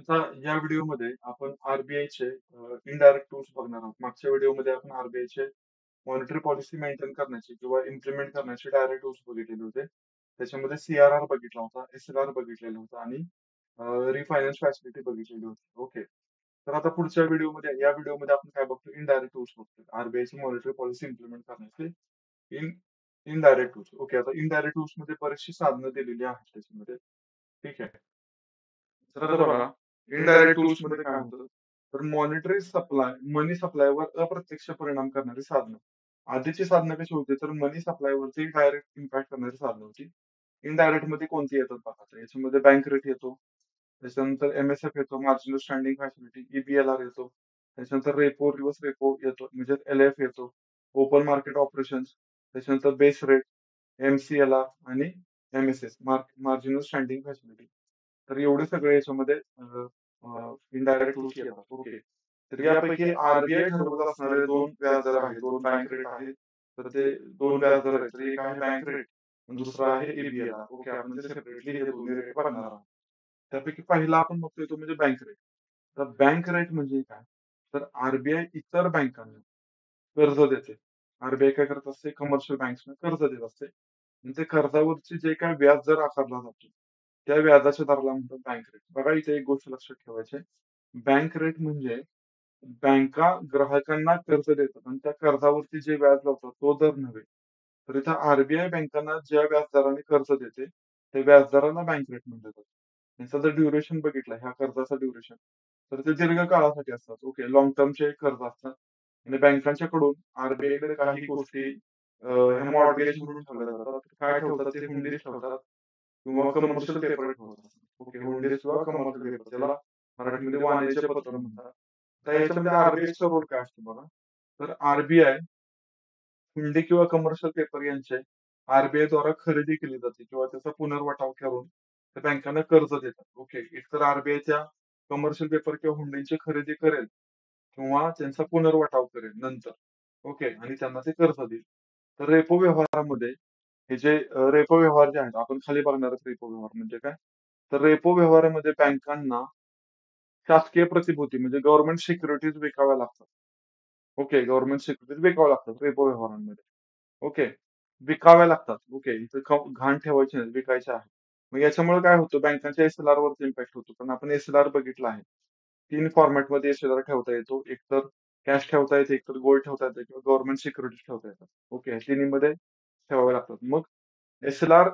आता या व्हिडिओमध्ये आपण आरबीआयचे इनडायरेक्ट टूल्स बघणार आहोत. मागच्या व्हिडिओमध्ये आपण आरबीआयचे मॉनिटरी पॉलिसी मेंटेन करण्याचे किंवा इम्प्लिमेंट करण्याचे डायरेक्ट टूल्स बघितलेले होते. त्याच्यामध्ये सीआरआर बघितला होता, एसएलआर बघितलेला होता आणि रिफायनान्स फॅसिलिटी बघितलेली होती. ओके. तर आता पुढच्या व्हिडिओमध्ये या व्हिडिओमध्ये आपण काय बघतो? इनडायरेक्ट टूल्स बघतो. आरबीआयची मॉनिटरी पॉलिसी इम्प्लिमेंट करण्याचे इन इनडायरेक्ट टूल्स. ओके. आता इनडायरेक्ट टूल्स मध्ये बरीचशी साधनं दिलेली आहेत त्याच्यामध्ये. ठीक आहे. तर आता बघा, इनडायरेक्ट टूल्स मध्ये काय होतं? तर मॉनिटरी सप्लाय, मनी सप्लायवर अप्रत्यक्ष परिणाम करणारी साधनं. आधीची साधनं कशी होती? तर मनी सप्लायवरती डायरेक्ट इम्पॅक्ट करणारी साधनं होती. इनडायरेक्ट मध्ये कोणती येतात बघा. तर याच्यामध्ये बँक रेट येतो. त्याच्यानंतर एमएसएफ येतो, मार्जिनल स्टँडिंग फॅसिलिटी, ईबीएलआर येतो. त्याच्यानंतर रेपो, रिव्हर्स रेपो येतो, म्हणजे एलएफ येतो. ओपन मार्केट ऑपरेशन्स, त्याच्यानंतर बेस रेट, एमसीएलआर आणि एमएसएस, मार्जिनल स्टँडिंग फॅसिलिटी. तर एवढे सगळे याच्यामध्ये इनडायरेक्ट टूल्स येतात. ओके. तर यापैकी आरबीआय ठरवत असणारे दोन व्याजदर आहेत, दोन बँक रेट आहेत. तर ते दोन व्याजदर आहेत. तर एक आहे बँक रेट आणि दुसरा आहे ईबीएलआर. ओके. आपण ते सेपरेटली हे दोन्ही रेट बघणार आहोत. त्यापैकी पहिला आपण बघतोय तो म्हणजे बँक रेट. तर बँक रेट म्हणजे काय? तर आरबीआय इतर बँकांना कर्ज देते. आरबीआय काय करत असते? कमर्शियल बँक्सना कर्ज देत असते. आणि ते कर्जावरचे जे काही व्याज दर आकारला जातो, त्या व्याजाच्या दराला म्हणतात बँक रेट. बघा इथे एक गोष्ट लक्षात ठेवायची आहे. बँक रेट म्हणजे बँका ग्राहकांना कर्ज देतात आणि त्या कर्जावरती जे व्याज लावतात तो दर नव्हे. तर इथं आरबीआय बँकांना ज्या व्याजदराने कर्ज देते, त्या व्याजदराला बँक रेट म्हटलं जातं. याचा जर ड्युरेशन बघितलं, ह्या कर्जाचा ड्युरेशन, तर ते दीर्घ काळासाठी असतात. ओके. लॉंग टर्मचे कर्ज असतात. आणि बँकांच्याकडून आरबीआयकडे काही गोष्टी ह्या मॉर्टगेज म्हणून ठेवल्या जातात. काय ठेवतात? ते हुंडीज ठेवतात किंवा कमर्शियल पेपर ठेवतात. ओके. हुंडीज किंवा कमर्शियल पेपर, त्याला मराठीमध्ये वाणिज्य पत्र म्हणतात. तर याच्यामध्ये आरबीआयचा रोल काय असतो बघा. तर आरबीआय हुंडी किंवा कमर्शियल पेपर यांचे आरबीआय द्वारा खरेदी केली जाते किंवा त्याचा पुनर्वाटाव करून त्या बँकांना कर्ज देतात. ओके. एकतर आरबीआय त्या कमर्शियल पेपर किंवा हुंडीची खरेदी करेल किंवा त्यांचा पुनर्वाटाव करेल नंतर. ओके. आणि त्यांना ते कर्ज देईल. तर रेपो व्यवहारामध्ये हे जे रेपो व्यवहार जे आहेत, आपण खाली बघणारच रेपो व्यवहार म्हणजे काय? तर रेपो व्यवहारामध्ये बँकांना शासकीय प्रतिभूती म्हणजे गव्हर्नमेंट सिक्युरिटीज विकाव्या लागतात. ओके. गव्हर्नमेंट सिक्युरिटीज विकाव्या लागतात रेपो व्यवहारांमध्ये. ओके. विकाव्या लागतात. ओके. इथं घाण ठेवायची नाही, विकायच्या आहेत. मग याच्यामुळे काय होतं? बँकांच्या एसएलआर वरती इम्पॅक्ट होतो. कारण आपण एसएलआर बघितला आहे. 3 फॉर्मॅटमध्ये एसएलआर ठेवता येतो. एकतर कॅश ठेवता येते, एकतर गोल्ड ठेवता येते किंवा गव्हर्नमेंट सिक्युरिटीज ठेवता येतात. ओके. ह्या तिन्हीमध्ये ठेवाव्या लागतात. मग एसएलआर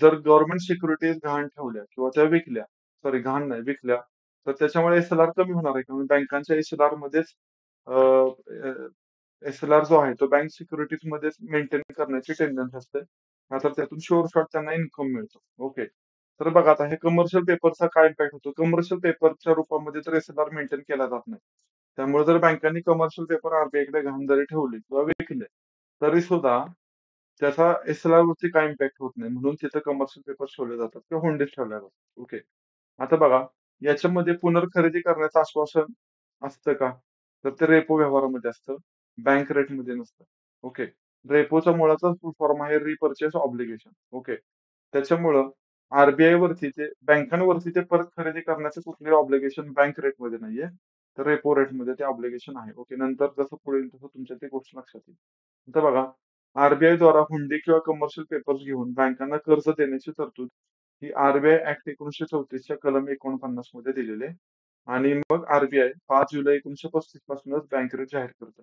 जर गव्हर्नमेंट सिक्युरिटीज गहाण ठेवल्या किंवा त्या विकल्या, सॉरी गहाण नाही विकल्या, तर त्याच्यामुळे एसएलआर कमी होणार आहे. कारण बँकांच्या एसएलआर मध्येच एसएलआर जो आहे तो बँक सिक्युरिटीज मध्येच मेंटेन करण्याची टेंडन्सी असते. नाहीतर त्यातून शुअर शॉट त्यांना इन्कम मिळतो. ओके. तर बघा आता हे कमर्शियल पेपरचा काय इम्पॅक्ट होतो? कमर्शियल पेपरच्या रूपामध्ये तर एसएलआर मेंटेन केला जात नाही. त्यामुळे जर बँकांनी कमर्शियल पेपर आरबीआयकडे गहाण जरी ठेवले किंवा विकले, तरी सुद्धा त्याचा एसएलआर वरती काही इम्पॅक्ट होत नाही. म्हणून तिथे कमर्शियल पेपर ठेवले जातात किंवा हुंडीज ठेवल्या जातात. ओके. आता बघा, याच्यामध्ये पुनर्खरेदी करण्याचं आश्वासन असतं का? तर ते रेपो व्यवहारामध्ये असतं. बँक रेटमध्ये नसतं. ओके. रेपोचा मुळाचा फुल फॉर्म आहे रिपर्चेस ऑब्लिगेशन. ओके. त्याच्यामुळं आरबीआय वरती ते बँकांवरती ते परत खरेदी करण्याचं कुठलंही ऑब्लिगेशन बँक रेटमध्ये नाहीये. तर रेपो रेटमध्ये ते ऑब्लिगेशन आहे. ओके. नंतर जसं पुढे येईल तसं तुमच्या ती गोष्ट लक्षात येईल. आता बघा, आरबीआय द्वारा हुंडी किंवा कमर्शियल पेपर्स घेऊन बँकांना कर्ज देण्याची तरतूद ही आरबीआय ऍक्ट 1934च्या कलम 49 मध्ये दिलेली आहे. आणि मग आरबीआय 5 जुलै 1935 पासूनच बँक रेट जाहीर करतं.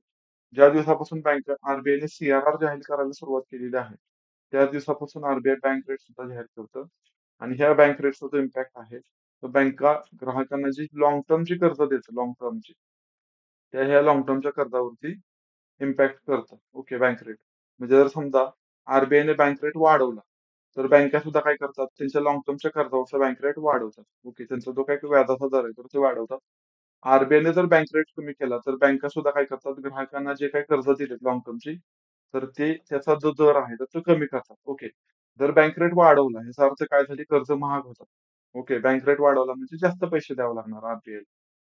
ज्या दिवसापासून आरबीआयने सीआरआर जाहीर करायला सुरुवात केलेली आहे, त्याच दिवसापासून आरबीआय बँक रेट सुद्धा जाहीर करतं. आणि ह्या बँक रेटचा जो इम्पॅक्ट आहे, तो बँका ग्राहकांना जी लाँग टर्मची कर्ज देतात, लाँग टर्मची, त्या ह्या लाँग टर्मच्या कर्जावरती इम्पॅक्ट करतं. ओके. Bank rate. म्हणजे जर समजा आरबीआयने बँक रेट वाढवला, तर बँका सुद्धा काय करतात? त्यांच्या लाँग टर्मच्या कर्जावरचा बँक रेट वाढवतात. ओके. त्यांचा जो काही व्याजाचा दर आहे, तर ते वाढवतात. आरबीआयने जर बँक रेट कमी केला, तर बँका सुद्धा काय करतात? ग्राहकांना जे काही कर्ज दिलेत लाँग टर्मची, तर ते त्याचा जो दर आहे, तर तो कमी करतात. ओके. जर बँक रेट वाढवला, याचा अर्थ काय झाली? कर्ज महाग होतात. ओके. बँक रेट वाढवला म्हणजे जास्त पैसे द्यावे लागणार आरबीआयला.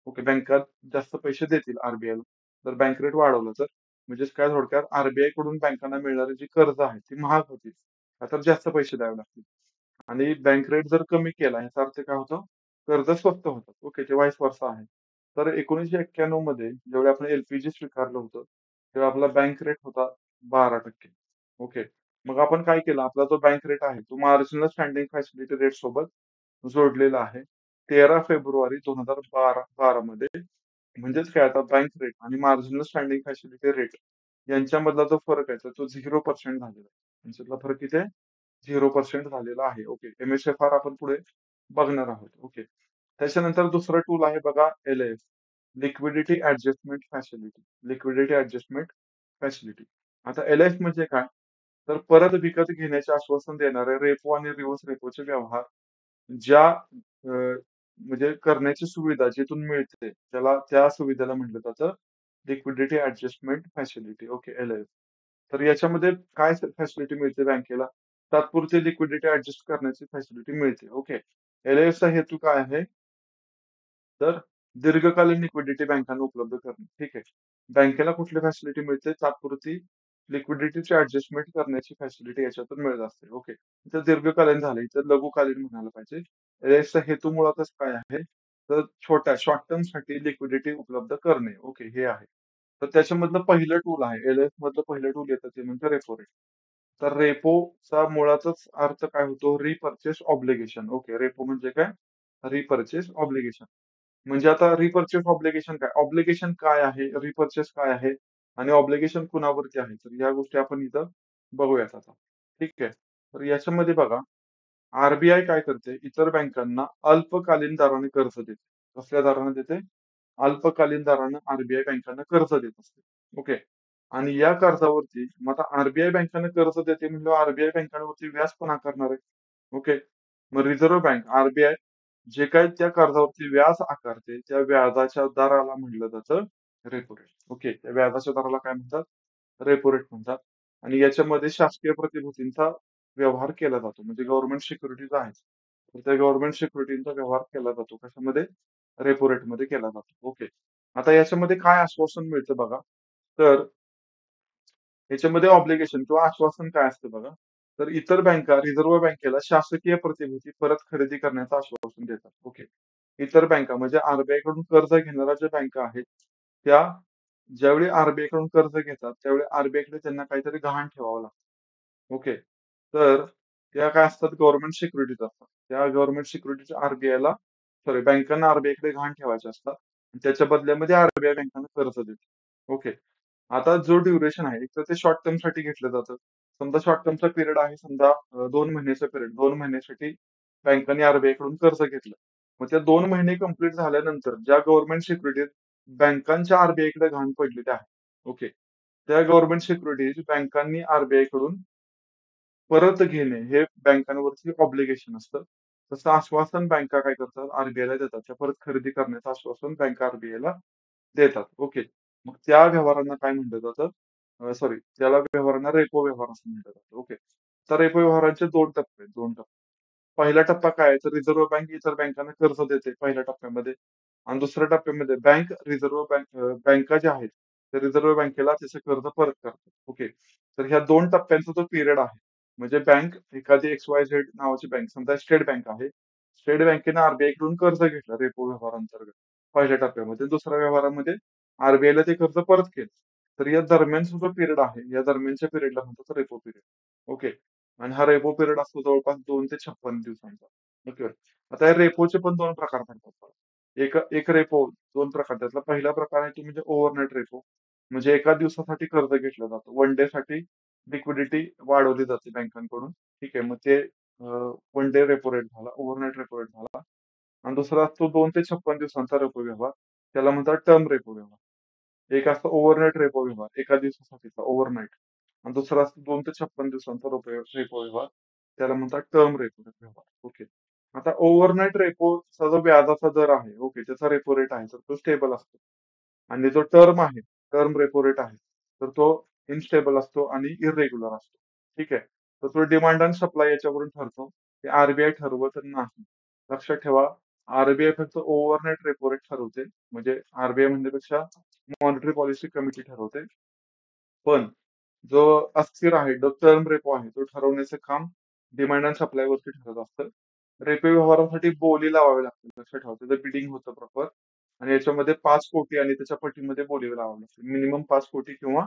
ओके. बँका जास्त पैसे देतील आरबीआयला. जर बँक रेट वाढवलं तर. म्हणजेच काय थोडक्यात आरबीआय कडून बँकांना मिळणारी जी कर्ज आहेत ती महाग होतील. तर जास्त पैसे द्यावे लागतील. आणि बँक रेट जर कमी केला, याचा अर्थ काय होतो? कर्ज स्वस्त होतात. ओके, ते व्हाईस वर्सा आहे. तर 1991 मध्ये जेव्हा आपण एल-पी-जी स्वीकारलं होतं, तेव्हा आपला बँक रेट होता 12%. ओके. मग आपण काय केलं, आपला जो बँक रेट आहे, तो मार्जिनल स्टँडिंग फॅसिलिटी रेट सोबत जोडलेला आहे. 13 फेब्रुवारी 2012 मध्ये म्हणजेच काय आता बँक रेट आणि मार्जिनल स्टँडिंग फॅसिलिटी रेट यांच्यामधला जो फरक आहे, तर तो 0% झालेला आहे. यांच्यातला फरक किती आहे? 0% झालेला आहे. ओके. एम-एस-एफ-आर आपण पुढे बघणार आहोत. ओके. त्याच्यानंतर दुसरं टूल आहे बघा L-F. Liquidity adjustment facility. Liquidity adjustment facility. आता एल-एफ म्हणजे काय? तर परत विकत घेण्याचे आश्वासन देणारे रेपो आणि रिव्हर्स रेपोचे व्यवहार ज्या म्हणजे करण्याची सुविधा जिथून मिळते त्याला त्या सुविधेला म्हटलं जातं liquidity adjustment facility. Okay, L-F. तर याच्यामध्ये काय फॅसिलिटी मिळते बँकेला? तात्पुरती लिक्विडिटी ॲडजस्ट करण्याची फॅसिलिटी मिळते. ओके. एल-आयएफचा हेतू काय आहे? तर दीर्घकालीन लिक्विडिटी बँकांना उपलब्ध करणे. ठीक आहे. बँकेला कुठली फॅसिलिटी मिळते? तात्पुरती लिक्विडिटीची ॲडजस्टमेंट करण्याची फॅसिलिटी याच्यातून मिळत असते. ओके. तर दीर्घकालीन झालं, इथं लघुकालीन म्हणायला पाहिजे. एल-आयएफचा हेतू मुळातच काय आहे? तर छोट्या शॉर्ट टर्मसाठी लिक्विडिटी उपलब्ध करणे. ओके, हे आहे. तर त्याच्यामधलं पहिलं टूल आहे. एल-आयएफ मधलं पहिलं टूल येतं ते म्हणजे रेपो रेट. तर रेपोचा मुळातच अर्थ काय होतो? Repurchase obligation. ओके. रेपो म्हणजे काय? Repurchase obligation. म्हणजे आता रिपर्चेस ऑब्लिगेशन काय? ऑब्लिगेशन काय आहे? रिपर्चेस काय आहे? आणि ऑब्लिगेशन कुणावरती आहे? तर या गोष्टी आपण इथं बघूयात आता. ठीक आहे. तर याच्यामध्ये बघा, आर-बी-आय काय करते? इतर बँकांना अल्पकालीन दराने कर्ज देते. कसल्या दराने देते? अल्पकालीन दराने आर-बी-आय बँकांना कर्ज देत असते. ओके. आणि या कर्जावरती मग आता आर-बी-आय बँकांना कर्ज देते म्हणल्यावर आर-बी-आय बँकांवरती व्याज पण आकारणार आहे. ओके. मग रिझर्व्ह बँक आर-बी-आय जे काही त्या कर्जावरती व्याज आकारते, त्या व्याजाच्या दराला म्हटलं जातं रेपो रेट. ओके. त्या व्याजाच्या दराला काय म्हणतात? रेपो रेट म्हणतात. आणि याच्यामध्ये शासकीय प्रतिभूतींचा व्यवहार केला जातो. म्हणजे गव्हर्नमेंट सिक्युरिटीज आहेत. तर त्या गव्हर्नमेंट सिक्युरिटीचा व्यवहार केला जातो. कशामध्ये? रेपो रेटमध्ये केला जातो. ओके. आता याच्यामध्ये काय आश्वासन मिळतं बघा. तर याच्यामध्ये ऑब्लिगेशन किंवा आश्वासन काय असतं बघा. तर इतर बँका रिझर्व्ह बँकेला शासकीय प्रतिभूती परत खरेदी करण्याचं आश्वासन देतात. ओके. इतर बँका म्हणजे आर-बी-आय कडून कर्ज घेणाऱ्या ज्या बँका आहेत, त्या ज्यावेळी आर-बी-आय कडून कर्ज घेतात, त्यावेळी आर-बी-आय कडे त्यांना काहीतरी गहाण ठेवावं लागतं. ओके. तर त्या काय असतात गव्हर्नमेंट सिक्युरिटीज असतात. त्या गव्हर्नमेंट सिक्युरिटीज आर-बी-आयला सॉरी बँकांना आर-बी-आय कडे गहाण ठेवायच्या असतात. त्याच्या बदल्यामध्ये आर-बी-आय बँकांना कर्ज देते. ओके. आता जो ड्युरेशन आहे, एक तर ते शॉर्ट टर्मसाठी घेतलं जातं. समजा शॉर्ट टर्मचा पिरियड आहे समजा 2 महिन्याचा पिरियड. 2 महिन्यासाठी बँकांनी आर-बी-आय कडून कर्ज घेतलं. मग त्या 2 महिने कंप्लीट झाल्यानंतर ज्या गव्हर्नमेंट सिक्युरिटीज बँकांच्या आर-बी-आय कडे गहाण पडलेल्या आहेत. ओके. त्या गव्हर्नमेंट सिक्युरिटीज बँकांनी आर-बी-आय कडून परत घेणे हे बँकांवरती ऑब्लिगेशन असतं. तसं आश्वासन बँका काय करतात आर-बी-आयला देतात. त्या परत खरेदी करण्याचं आश्वासन बँका आर-बी-आयला देतात. ओके. मग त्या व्यवहारांना काय म्हटलं जातं? सॉरी त्याला व्यवहारांना रेपो व्यवहार असं म्हटलं जातं. ओके. तर रेपो व्यवहारांचे 2 टप्पे आहेत. 2 टप्पे. पहिला टप्पा काय आहे? तर रिझर्व्ह बँक इतर बँकांना कर्ज देते पहिल्या टप्प्यामध्ये आणि दुसऱ्या टप्प्यामध्ये बँका ज्या आहेत, त्या रिझर्व्ह बँकेला त्याचे कर्ज परत करतात. ओके. तर ह्या 2 टप्प्यांचा जो पिरियड आहे, म्हणजे बँक एखादी एक्स-वाय-झेड नावाची बँक समजा स्टेट बँक आहे. स्टेट बँकेने आर-बी-आय कडून कर्ज घेतलं रेपो व्यवहारांतर्गत पहिल्या टप्प्यामध्ये. दुसऱ्या व्यवहारामध्ये आर-बी-आयला ते कर्ज परत केलं. तर या दरम्यानचा जो पिरियड आहे, या दरम्यानच्या पिरियडला म्हणतात रेपो पिरियड. ओके. आणि हा रेपो पिरियड असतो जवळपास 2 ते 56 दिवसांचा. ओके. आता या रेपोचे पण 2 प्रकार पडतात. एक एक रेपो 2 प्रकार. त्यातला पहिला प्रकार आहे तो म्हणजे ओव्हरनाईट रेपो. म्हणजे एका दिवसासाठी कर्ज घेतलं जातं. वन डे साठी लिक्विडिटी वाढवली जाते बँकांकडून. ठीक आहे. मग ते वन डे रेपो रेट झाला, ओव्हरनाईट रेपो रेट झाला. आणि दुसरा असतो 2 ते 56 दिवसांचा रेपो व्यवहार. त्याला म्हणतात टर्म रेपो व्यवहार. एक असतो ओव्हरनाईट रेपो व्यवहार, एका दिवसासाठीचा ओव्हरनाईट. आणि दुसरा असतो 2 ते 56 दिवसांचा रेपो व्यवहार. त्याला म्हणतात टर्म रेपो व्यवहार. ओके. आता ओव्हरनाईट रेपोचा जो व्याजाचा दर आहे, ओके, त्याचा रेपो रेट आहे, तर तो स्टेबल असतो. आणि जो टर्म आहे, टर्म रेपो रेट आहे, तर तो इनस्टेबल असतो आणि इर्रेग्युलर असतो. ठीक आहे. तर तो डिमांड आणि सप्लाय याच्यावरून ठरतो. ते आर ठरवत नाही. लक्षात ठेवा, आर फक्त ओव्हरनाईट रेपो रेट ठरवते. म्हणजे आर म्हणण्यापेक्षा मॉनिटरी पॉलिसी कमिटी ठरवते. पण जो अस्थिर आहे, जो टर्म रेपो आहे, तो ठरवण्याचं काम डिमांड आणि सप्लायवरती ठरत असतं. रेपो व्यवहारासाठी बोली लावावी लागते. लक्षात ठेवा. त्याचं बिडिंग होतं प्रॉपर आणि याच्यामध्ये 5 कोटी आणि त्याच्या पटीमध्ये बोली लावावी लागते. मिनिमम 5 कोटी किंवा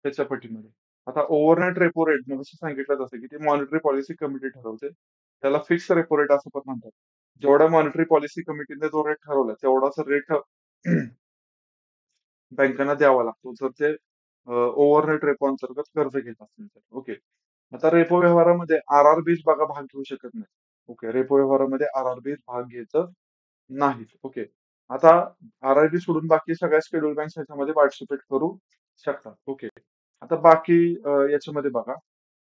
त्याच्या पटीमध्ये. आता ओव्हरनाईट रेपो रेट मगाशी सांगितलं जसं की ते मॉनिटरी पॉलिसी कमिटी ठरवते. त्याला फिक्स रेपो रेट असं पण म्हणतात. जेवढा मॉनिटरी पॉलिसी कमिटीने जो रेट ठरवला तेवढाच रेट बँकांना द्यावा लागतो. जर ते ओव्हरनाईट रेपो अंतर्गत कर्ज घेत असतील तर. ओके. आता रेपो व्यवहारामध्ये आर-आर-बीज बघा भाग घेऊ शकत नाही. ओके. रेपो व्यवहारामध्ये आर-आर-बीज भाग घेत नाहीत. ओके. आता आर-आर-बी सोडून बाकी सगळ्या शेड्यूल बँक्स ह्याच्यामध्ये पार्टिसिपेट करू शकतात. ओके. आता बाकी याच्यामध्ये बघा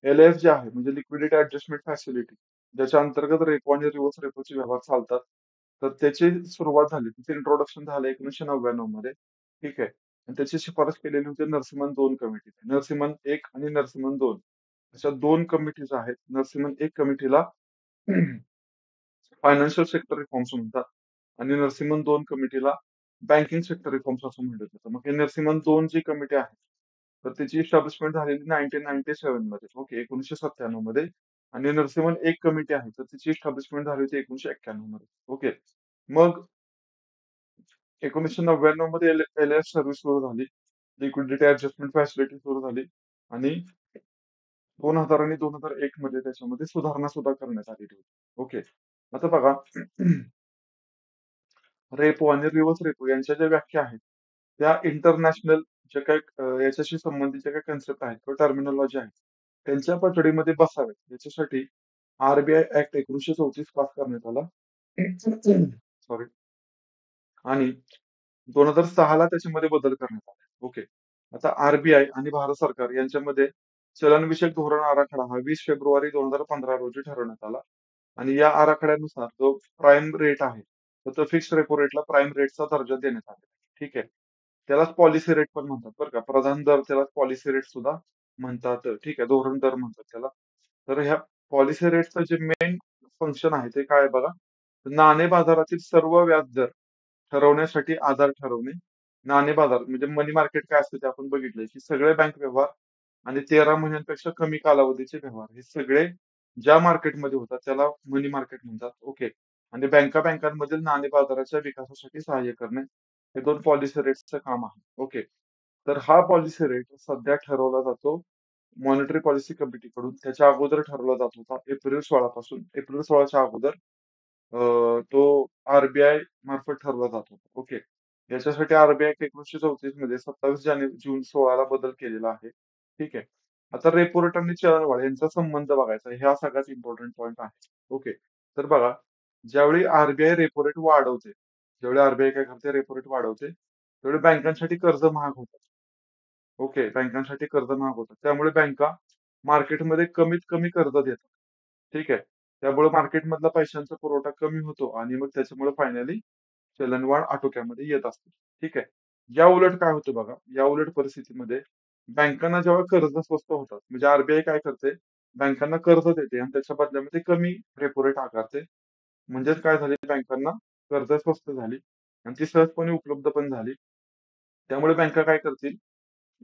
एल-एफ जे आहे म्हणजे लिक्विडिटी ऍडजस्टमेंट फॅसिलिटी ज्याच्या अंतर्गत रेपो आणि रिव्हर्स रेपोचे व्यवहार चालतात. तर त्याची सुरुवात झाली. त्याचं इंट्रोडक्शन झालं 1999 मध्ये. ठीक आहे. आणि त्याची शिफारस केलेली होती नरसिम्हन 2 कमिटी. नरसिम्हन 1 आणि नरसिम्हन 2 अशा 2 कमिटीज आहेत. नरसिम्हन 1 कमिटीला फायनान्शियल सेक्टर रिफॉर्म्स म्हणतात आणि नरसिम्हन 2 कमिटीला बँकिंग सेक्टर रिफॉर्म्स असं म्हटलं जातं. मग हे नरसिम्हन 2 जी कमिटी आहे, तर त्याची एस्टॅब्लिशमेंट झालेली 1997 मध्ये. ओके. 1997 मध्ये आणि नरसिम्हन 1 कमिटी आहे, तर त्याची एस्टॅब्लिशमेंट झाली होती 1991 मध्ये. ओके. मग 1999 मध्ये एल-एफ सर्व्हिस सुरू झाली. लिक्विडिटी ऍडजस्टमेंट फॅसिलिटी सुरू झाली आणि 2000 आणि 2001 मध्ये त्याच्यामध्ये सुधारणा सुद्धा करण्यात आलेली होती. ओके. आता बघा रेपो आणि रिव्हर्स रेपो यांच्या ज्या व्याख्या आहेत, त्या इंटरनॅशनल जे काही याच्याशी संबंधित ज्या काही कन्सेप्ट आहेत किंवा टर्मिनॉलॉजी आहे, त्यांच्या पठडीमध्ये बसाव्यात याच्यासाठी आर-बी-आय ऍक्ट 1934 पास करण्यात आला. सॉरी. आणि 2006 ला त्याच्यामध्ये बदल करण्यात आले. ओके. आता आर-बी-आय आणि भारत सरकार यांच्यामध्ये चलनविषयक धोरण आराखडा हा 20 फेब्रुवारी 2015 रोजी ठरवण्यात आला. आणि या आराखड्यानुसार जो प्राईम रेट आहे, तर तो फिक्स रेपो रेटला प्राईम रेटचा दर्जा देण्यात आलेला आहे. ठीक आहे. त्यालाच पॉलिसी रेट पण म्हणतात बरं का. प्रधान दर त्याला पॉलिसी रेट सुद्धा म्हणतात. ठीक आहे. धोरण दर म्हणतात त्याला. तर ह्या पॉलिसी रेटचं जे मेन फंक्शन आहे ते काय आहे बघा. नाणे बाजारातील सर्व व्याजदर ठरवण्यासाठी आधार ठरवणे. नाणे बाजार म्हणजे मनी मार्केट काय असतं ते आपण बघितलंय, की सगळे बँक व्यवहार आणि 13 महिन्यांपेक्षा कमी कालावधीचे व्यवहार हे सगळे ज्या मार्केटमध्ये होतात त्याला मनी मार्केट म्हणतात. ओके. आणि बँकांमधील नाणे बाजाराच्या विकासासाठी सहाय्य करणे हे 2 पॉलिसी रेट्सचं काम आहे. ओके. तर हा पॉलिसी रेट सध्या ठरवला जातो मॉनिटरी पॉलिसी कमिटीकडून. त्याच्या अगोदर ठरवला जात होता एप्रिल 16 पासून. एप्रिल 16च्या अगोदर तो आर-बी-आय मार्फत ठरवला जात होता. ओके. याच्यासाठी आर-बी-आय 1934 मध्ये 27 जून 16 ला बदल केलेला आहे. ठीक आहे. आता रेपो रेट आणि चलनवाढ यांचा संबंध बघायचा आहे. हा सगळ्यात इम्पॉर्टंट पॉइंट आहे. ओके. तर बघा, ज्यावेळी आर-बी-आय रेपो रेट वाढवते, ज्यावेळी आर-बी-आय काय करते रेपो रेट वाढवते, त्यावेळी बँकांसाठी कर्ज महाग होतं. ओके. बँकांसाठी कर्ज महाग होतं. त्यामुळे बँका मार्केटमध्ये कमीत कमी कर्ज देतात. ठीक आहे. त्यामुळे मार्केटमधला पैशांचा पुरवठा कमी होतो आणि मग त्याच्यामुळे फायनली चलनवाढ आटोक्यामध्ये येत असते. ठीक आहे. या उलट काय होतं बघा, या उलट परिस्थितीमध्ये बँकांना जेव्हा कर्ज स्वस्त होतात, म्हणजे आर-बी-आय काय करते, बँकांना कर्ज देते आणि त्याच्या बदल्यामध्ये कमी रेपो रेट आकारते. म्हणजेच काय झाले बँकांना कर्ज स्वस्त झाली आणि ती सहजपणे उपलब्ध पण झाली. त्यामुळे बँका काय करतील,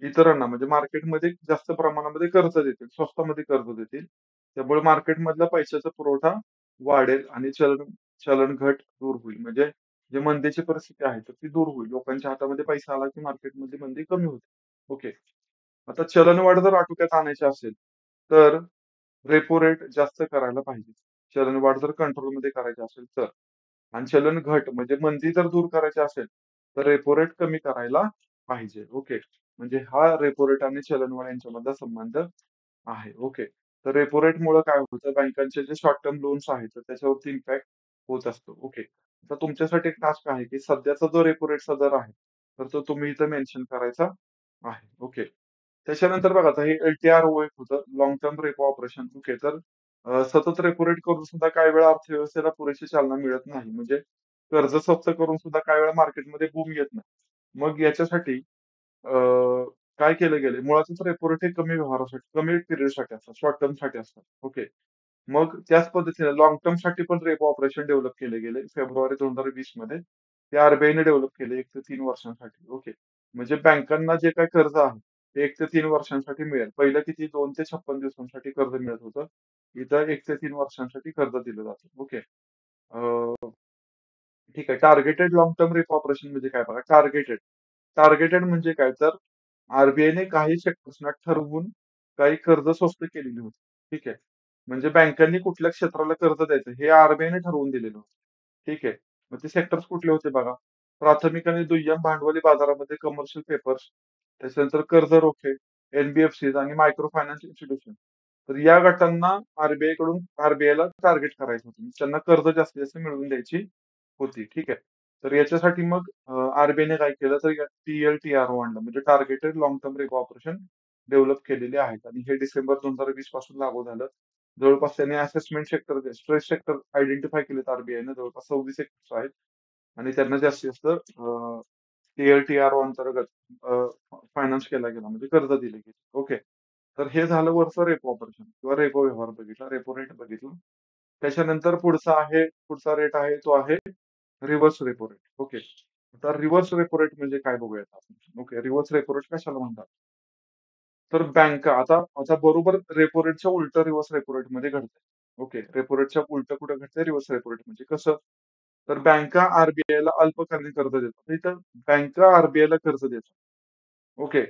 इतरांना म्हणजे मार्केटमध्ये जास्त प्रमाणामध्ये कर्ज देतील, स्वस्तामध्ये कर्ज देतील. त्यामुळे मार्केटमधला पैशाचा पुरवठा वाढेल आणि चलन घट दूर होईल. म्हणजे जे मंदीची परिस्थिती आहे, तर ती दूर होईल. लोकांच्या हातामध्ये पैसा आला की मार्केटमधली मंदी कमी होते. ओके. आता चलनवाढ जर आटोक्यात आणायची असेल, तर रेपो रेट जास्त करायला पाहिजे. चलनवाढ जर कंट्रोलमध्ये करायची असेल तर. आणि चलन घट म्हणजे मंदी जर दूर करायची असेल, तर रेपो रेट कमी करायला पाहिजे. ओके. म्हणजे हा रेपो रेट आणि चलनवाढ यांच्यामधला संबंध आहे. ओके. तर रेपो रेटमुळं काय होतं, बँकांचे जे शॉर्ट टर्म लोन्स आहेत, तर त्याच्यावरती इम्पॅक्ट होत असतो. ओके. तर तुमच्यासाठी एक टास्क आहे, की सध्याचा जो रेपो रेटचा दर आहे, तर तो तुम्ही इथं मेन्शन करायचा आहे. ओके. त्याच्यानंतर बघा आता हे एल-टी-आर-ओ एक होतं, long term repo operation. Okay. तर सतत रेपो रेट करून सुद्धा काही वेळा अर्थव्यवस्थेला पुरेशी चालना मिळत नाही. म्हणजे कर्ज स्वस्त करून सुद्धा काही वेळा मार्केटमध्ये बूम येत नाही. मग याच्यासाठी अ, काय केलं गेलंय, मुळातच रेपो रेट हे कमी व्यवहारासाठी, कमी पिरियडसाठी असतात, शॉर्ट टर्मसाठी असतात. ओके. मग त्याच पद्धतीने लाँग टर्मसाठी पण रेपो ऑपरेशन डेव्हलप केले गेले. फेब्रुवारी 2020 मध्ये ते आर-बी-आयने डेव्हलप केले 1 ते 3 वर्षांसाठी. ओके. म्हणजे बँकांना जे काही कर्ज आहे, ते 1 ते 3 वर्षांसाठी मिळेल. पहिलं किती 2 ते 56 दिवसांसाठी कर्ज मिळत होतं. इथं 1 ते 3 वर्षांसाठी कर्ज दिलं जातं. ओके. ठीक आहे. Targeted long term repo operation म्हणजे काय बघा. टार्गेटेड टार्गेटेड म्हणजे काय तर आरबीआयने काही सेक्टर्सना ठरवून काही कर्ज स्वस्त केलेली होती. ठीक आहे. म्हणजे बँकांनी कुठल्या क्षेत्राला कर्ज द्यायचं हे आरबीआयने ठरवून दिलेलं होतं. ठीक आहे. मग ते सेक्टर्स कुठले होते बघा. प्राथमिक आणि दुय्यम भांडवली बाजारामध्ये कमर्शियल पेपर्स, त्याच्यानंतर कर्ज रोखे, एनबीएफसी आणि मायक्रो फायनान्स इन्स्टिट्यूशन. तर या गटांना आरबीआयला टार्गेट करायचं होतं. म्हणजे त्यांना कर्ज जास्तीत जास्त मिळवून द्यायची होती. ठीक आहे. तर याच्यासाठी मग आरबीआयने काय केलं तर टीएलटीआरओ आणलं म्हणजे targeted long term repo operation develop केलेले आहेत आणि हे डिसेंबर 2020 पासून लागू झालं. जवळपास त्यांनी assessment sector, stress sector identify केलेत आरबीआयने जवळपास 26 सेक्टर्स आहेत आणि त्यांना जास्तीत जास्त टीएलटीआरओ अंतर्गत फायनान्स केला गेला म्हणजे कर्ज दिले गेले. ओके. तर हे झालं वरचं रेपो ऑपरेशन किंवा रेपो व्यवहार बघितला, रेपो रेट बघितला. त्याच्यानंतर पुढचा रेट आहे तो आहे रिव्हर्स रेपो रेट. ओके. आता रिव्हर्स रेपो रेट म्हणजे काय बघूयात आपण. ओके. रिव्हर्स रेपो रेट कशाला म्हणतात? तर बँका आता आता बरोबर रेपो रेटच्या उलट रिव्हर्स रेपो रेट मध्ये घडतंय. ओके. रेपो रेटच्या उलट कुठे घडतंय? रिव्हर्स रेपो रेट म्हणजे कसं? तर बँका आरबीआयला अल्पकालीन कर्ज देतात. इथं बँका आरबीआयला कर्ज देतात. ओके.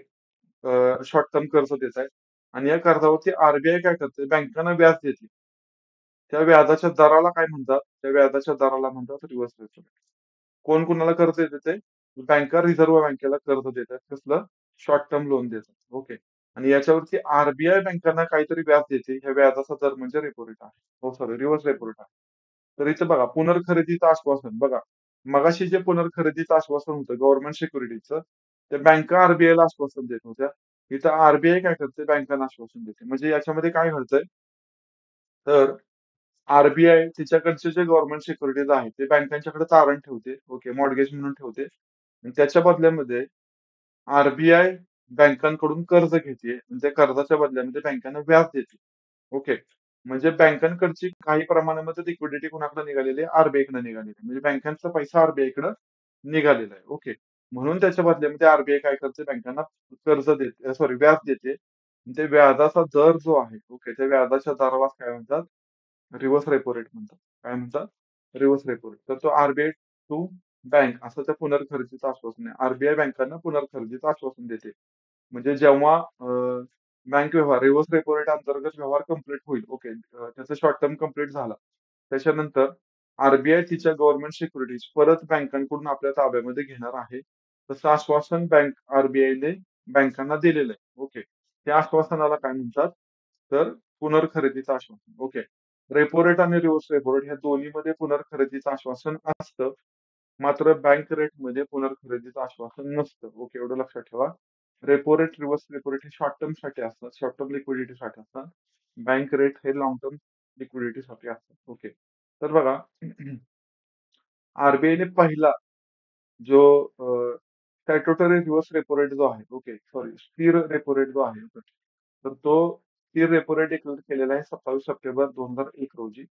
शॉर्ट टर्म कर्ज देत आहेत आणि या कर्जावरती आरबीआय काय करते? बँकांना व्याज देते. त्या व्याजाच्या दराला काय म्हणतात? त्या व्याजाच्या दराला म्हणतात रिव्हर्स रेपो रेट. कोण कुणाला कर्ज देते? बँका रिझर्व्ह बँकेला कर्ज देतात. कसलं? शॉर्ट टर्म लोन देतात. ओके. आणि याच्यावरती आरबीआय बँकांना काहीतरी व्याज देते. ह्या व्याजाचा दर म्हणजे रेपो रेट आहे. हो सॉरी रिव्हर्स रेपो रेट आहे. तर इथं बघा पुनर्खरेदीचं आश्वासन बघा. मगाशी जे पुनर्खरेदीचं आश्वासन होतं गव्हर्नमेंट सिक्युरिटीजचं, ते बँका आरबीआयला आश्वासन देत होत्या. इथं आरबीआय काय करते? बँकांना आश्वासन देते. म्हणजे याच्यामध्ये काय घडतंय? तर आरबीआय तिच्याकडचे जे गव्हर्नमेंट सिक्युरिटीज आहेत ते बँकांच्याकडे तारण ठेवते. ओके. मॉर्गेज म्हणून ठेवते. आणि त्याच्या बदल्यामध्ये आरबीआय बँकांकडून कर्ज घेते आणि त्या कर्जाच्या बदल्यामध्ये बँकांना व्याज देते. ओके. म्हणजे बँकांकडची काही प्रमाणामध्ये लिक्विडिटी कुणाकडे निघालेली आहे? आरबीआय कडे निघालेली आहे. म्हणजे बँकांचा पैसा आरबीआय कडे निघालेला आहे. ओके. म्हणून त्याच्या बदल्यामध्ये आरबीआय काय करते? बँकांना कर्ज देते, सॉरी व्याज देते. ते व्याजाचा दर जो आहे, ओके, त्या व्याजाच्या दराला काय म्हणतात? रिव्हर्स रेपो रेट म्हणतात. काय म्हणतात? Reverse repo rate. तर तो आरबीआय टू बँक असं त्या पुनर्खरेदीचं आश्वासन आहे. आरबीआय बँकांना पुनर्खरेदीचं आश्वासन देते. म्हणजे जेव्हा बँक व्यवहार रिव्हर्स रेपो रेट अंतर्गत व्यवहार कंप्लीट होईल. ओके. त्याचा शॉर्ट टर्म कंप्लीट झाला. त्याच्यानंतर आरबीआय तिच्या गव्हर्नमेंट सिक्युरिटीज परत बँकांकडून आपल्या ताब्यामध्ये घेणार आहे. तसं आश्वासन आरबीआयने बँकांना दिलेलं आहे. ओके. त्या आश्वासनाला काय म्हणतात? तर पुनर्खरेदीचं आश्वासन. ओके. रेपो रेट आणि रिव्हर्स रेपो रेट ह्या दोन्हीमध्ये पुनर्खरेदीचं आश्वासन असतं. मात्र बँक रेटमध्ये पुनर्खरेदीचं आश्वासन नसतं. ओके. एवढं लक्षात ठेवा. Repo rate, reverse repo rate हे शॉर्ट टर्म साठी असतात. शॉर्ट टर्म लिक्विडिटीसाठी असतात. बँक रेट हे लॉंग टर्म लिक्विडिटीसाठी असतात. ओके. तर बघा आरबीआयने पहिला जो स्टॅट्युटरी रिव्हर्स रेपो रेट जो आहे, ओके, सॉरी, स्थिर रेपो रेट जो आहे, तर तो स्थिर रेपो रेट डिक्लेअर केलेला आहे 27 सप्टेंबर 2001 रोजी.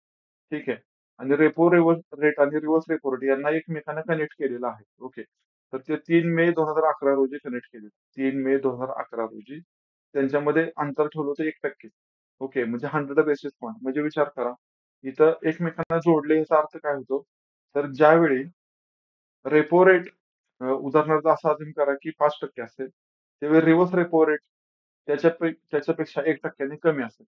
ठीक आहे. आणि रेपो रिव्हर्स रेट आणि रिव्हर्स रेपो रेट यांना एकमेकांना कनेक्ट केलेलं आहे. ओके. तर ते 3 मे 2011 रोजी कनेक्ट केले. 3 मे 2011 रोजी त्यांच्यामध्ये अंतर ठेवलं होतं 1%. ओके. म्हणजे 100 बेसिस पॉईंट. म्हणजे विचार करा. इथं एकमेकांना जोडले याचा अर्थ काय होतो? तर ज्यावेळी रेपो रेट उदाहरणार्थ असं अझ्युम करा की 5% असेल, त्यावेळी रिव्हर्स रेपो रेट त्याच्यापेक्षा 1% कमी असेल.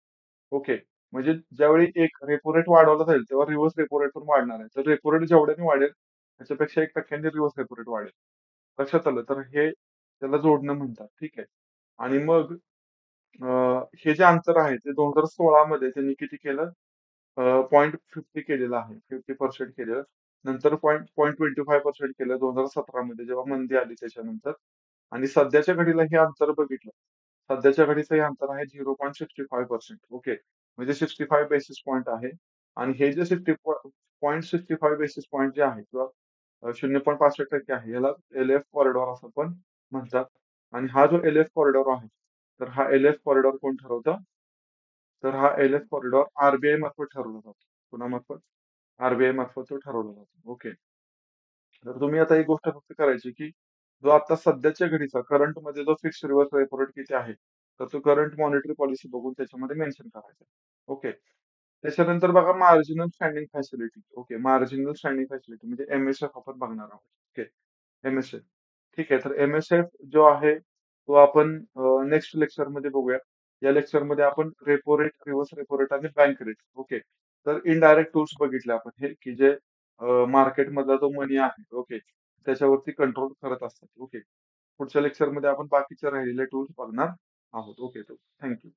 ओके. म्हणजे ज्यावेळी एक रेपो रेट वाढवला जाईल, तेव्हा रिव्हर्स रेपो रेट पण वाढणार आहे. तर रेपो रेट जेवढ्याने वाढेल, त्याच्यापेक्षा 1% रिव्हर्स रेपो रेट वाढेल. लक्षात आलं? तर हे त्याला जोडणं म्हणतात. ठीक आहे. आणि मग हे जे अंतर आहे ते 2016 मध्ये त्यांनी किती केलं? 0.50 केलेलं आहे. 50% केलेलं. नंतर 0.25% केलं 2017 मध्ये जेव्हा मंदी आली त्याच्यानंतर. आणि सध्याच्या घडीला हे अंतर बघितलं. सध्याच्या घडीचं हे अंतर आहे 0.65%. ओके. म्हणजे 65 बेसिस पॉइंट आहे. आणि हे जे 0.65 बेसिस पॉइंट जे आहे किंवा 0.65% आहे, याला एल-एफ कॉरिडॉर असं पण म्हणतात. आणि हा जो एल-एफ कॉरिडॉर आहे, तर हा एल-एफ कॉरिडॉर कोण ठरवतं? तर हा एल-एफ कॉरिडॉर आरबीआय मार्फत ठरवला जातो. कुणामार्फत? आरबीआय मार्फत तो ठरवला जातो. ओके. तर तुम्ही आता एक गोष्ट फक्त करायची, की जो आता सध्याच्या घडीचा करंटमध्ये जो फिक्स्ड रिव्हर्स रेपो रेट किती आहे? तर तो करंट मॉनिटरी पॉलिसी बघून त्याच्यामध्ये मेन्शन करायचा. ओके. त्याच्यानंतर बघा marginal standing facility. Okay. Marginal standing facility म्हणजे एम-एस-एफ आपण बघणार आहोत. ओके. एम-एस-एफ. ठीक आहे. तर एम-एस-एफ जो आहे तो आपण नेक्स्ट लेक्चरमध्ये बघूया. या लेक्चरमध्ये आपण repo rate, reverse repo rate आणि बँक रेट. ओके. तर इनडायरेक्ट टूल्स बघितले आपण हे की जे मार्केटमधला जो मनी आहे. ओके. त्याच्यावरती कंट्रोल करत असतात. ओके. पुढच्या लेक्चरमध्ये आपण बाकीचे राहिलेले टूल्स बघणार आहोत. ओके. Thank you.